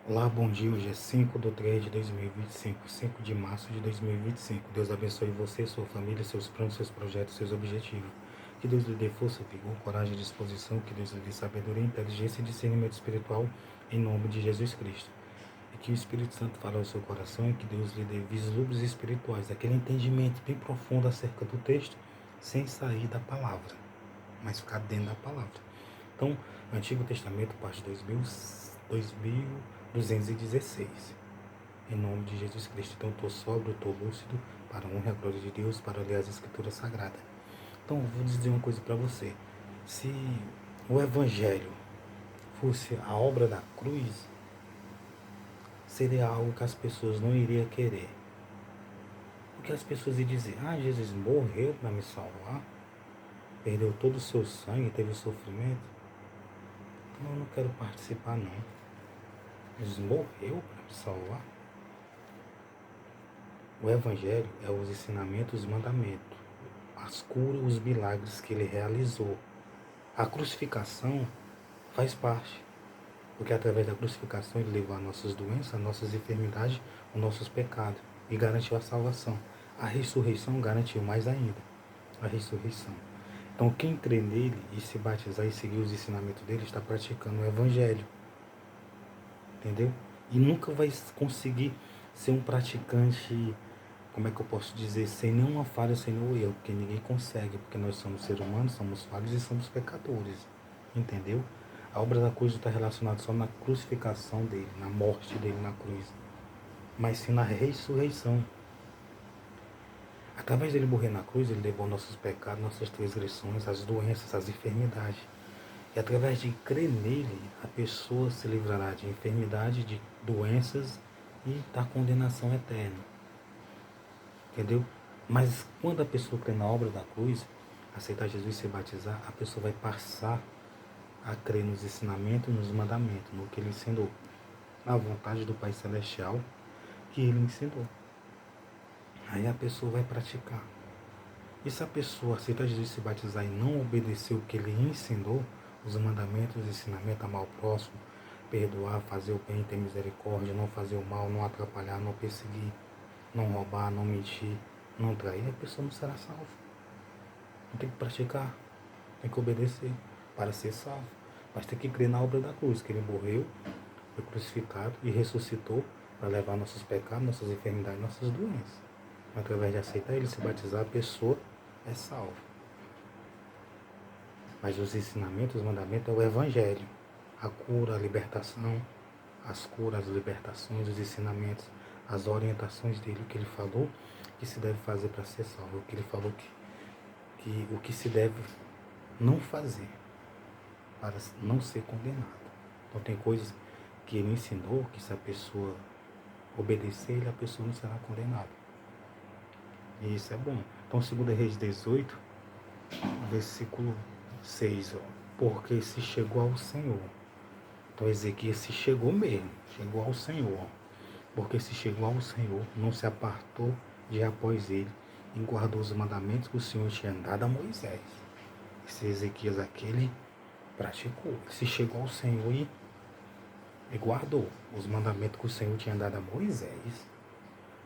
Olá, bom dia. Hoje é 5/3/2025, 5 de março de 2025. Deus abençoe você, sua família, seus planos, seus projetos, seus objetivos. Que Deus lhe dê força, vigor, coragem e disposição. Que Deus lhe dê sabedoria, inteligência e discernimento espiritual, em nome de Jesus Cristo. E que o Espírito Santo fale ao seu coração e que Deus lhe dê vislumbres espirituais, aquele entendimento bem profundo acerca do texto, sem sair da palavra, mas ficar dentro da palavra. Então, Antigo Testamento, parte 2216. Em nome de Jesus Cristo. Então, estou sóbrio, estou lúcido, para a honra e a glória de Deus, para ler as Escrituras Sagradas. Então, vou dizer uma coisa para você. Se o Evangelho fosse a obra da cruz, seria algo que as pessoas não iriam querer. Porque as pessoas iam dizer, Jesus morreu para me salvar, perdeu todo o seu sangue, teve sofrimento. Então, eu não quero participar, não. Jesus morreu para me salvar. O Evangelho é os ensinamentos e mandamentos, as curas, os milagres que ele realizou. A crucificação faz parte, porque através da crucificação ele levou as nossas doenças, as nossas enfermidades, os nossos pecados e garantiu a salvação. A ressurreição garantiu mais ainda a ressurreição. Então quem crê nele e se batizar e seguir os ensinamentos dele está praticando o Evangelho. Entendeu? E nunca vai conseguir ser um praticante, como é que eu posso dizer, sem nenhuma falha, sem nenhum erro, porque ninguém consegue, porque nós somos seres humanos, somos falhos e somos pecadores, entendeu? A obra da cruz não está relacionada só na crucificação dele, na morte dele na cruz, mas sim na ressurreição. Através dele morrer na cruz, ele levou nossos pecados, nossas transgressões, as doenças, as enfermidades. E através de crer nele, a pessoa se livrará de enfermidade, de doenças e da condenação eterna. Entendeu? Mas quando a pessoa crê na obra da cruz, aceitar Jesus e se batizar, a pessoa vai passar a crer nos ensinamentos, nos mandamentos, no que ele ensinou, na vontade do Pai Celestial que ele ensinou. Aí a pessoa vai praticar. E se a pessoa aceitar Jesus e se batizar e não obedecer o que ele ensinou, os mandamentos, os ensinamentos, amar o próximo, perdoar, fazer o bem, ter misericórdia, não fazer o mal, não atrapalhar, não perseguir, não roubar, não mentir, não trair, a pessoa não será salva. Não tem que praticar, tem que obedecer para ser salvo. Mas tem que crer na obra da cruz, que ele morreu, foi crucificado e ressuscitou para levar nossos pecados, nossas enfermidades, nossas doenças. Através de aceitar ele, se batizar, a pessoa é salva. Mas os ensinamentos, os mandamentos é o Evangelho. A cura, a libertação, as curas, as libertações, os ensinamentos, as orientações dele, o que ele falou que se deve fazer para ser salvo, o que ele falou que o que se deve não fazer para não ser condenado. Então tem coisas que ele ensinou que se a pessoa obedecer ele, a pessoa não será condenada. E isso é bom. Então 2 Reis 18, versículo 6, ó, porque se chegou ao Senhor. Então Ezequias se chegou mesmo, chegou ao Senhor. Porque se chegou ao Senhor, não se apartou de após ele e guardou os mandamentos que o Senhor tinha dado a Moisés. Esse Ezequias aquele praticou. Ele se chegou ao Senhor e guardou os mandamentos que o Senhor tinha dado a Moisés.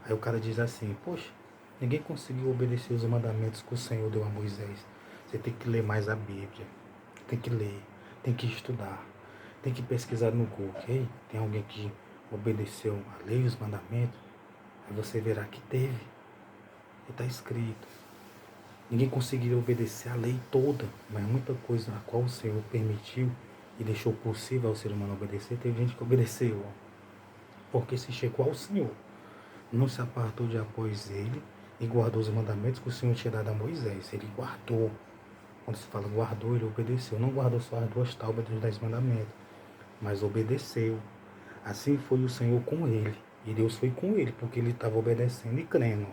Aí o cara diz assim, poxa, ninguém conseguiu obedecer os mandamentos que o Senhor deu a Moisés. Você tem que ler mais a Bíblia. Tem que ler, tem que estudar, tem que pesquisar no Google. Ei, tem alguém que obedeceu a lei e os mandamentos? Aí você verá que teve. E está escrito. Ninguém conseguiu obedecer a lei toda, mas muita coisa a qual o Senhor permitiu e deixou possível ao ser humano obedecer, teve gente que obedeceu. Porque se chegou ao Senhor, não se apartou de após ele e guardou os mandamentos que o Senhor tinha dado a Moisés. Ele guardou. Quando se fala guardou, ele obedeceu. Não guardou só as 2 tábuas dos 10 mandamentos, mas obedeceu. Assim foi o Senhor com ele. E Deus foi com ele, porque ele estava obedecendo e crendo.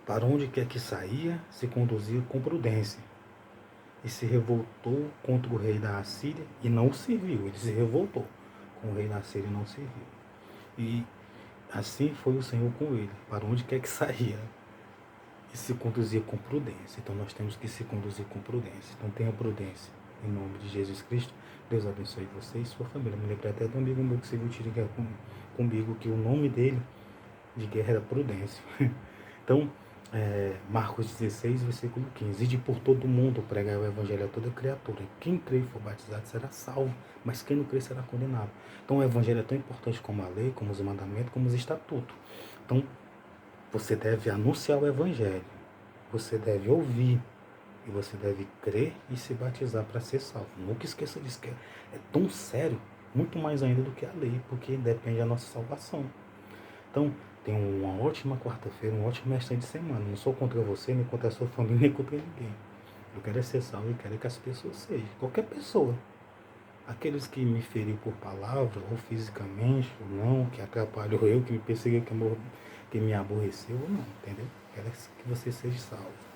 Para onde quer que saía, se conduzia com prudência. E se revoltou contra o rei da Assíria e não o serviu. Ele se revoltou com o rei da Assíria e não o serviu. E assim foi o Senhor com ele, para onde quer que saía. E se conduzia com prudência. Então nós temos que se conduzir com prudência. Então tenha prudência. Em nome de Jesus Cristo, Deus abençoe você e sua família. Me lembrei até do amigo meu que se viu tirar comigo, que o nome dele de guerra era Prudêncio. Então, Marcos 16, versículo 15. Ide por todo mundo, pregar o evangelho a toda criatura. Quem crer e for batizado será salvo, mas quem não crer será condenado. Então, o evangelho é tão importante como a lei, como os mandamentos, como os estatutos. Então, você deve anunciar o evangelho, você deve ouvir, e você deve crer e se batizar para ser salvo. Nunca esqueça disso, que é tão sério, muito mais ainda do que a lei, porque depende da nossa salvação. Então, tenha uma ótima quarta-feira, um ótimo restante de semana. Não sou contra você, nem contra a sua família, nem contra ninguém. Eu quero ser salvo e quero que as pessoas sejam. Qualquer pessoa. Aqueles que me feriram por palavra, ou fisicamente, ou não, que atrapalhou eu, que me perseguiu, que me aborreceu, ou não, entendeu? Quero que você seja salvo.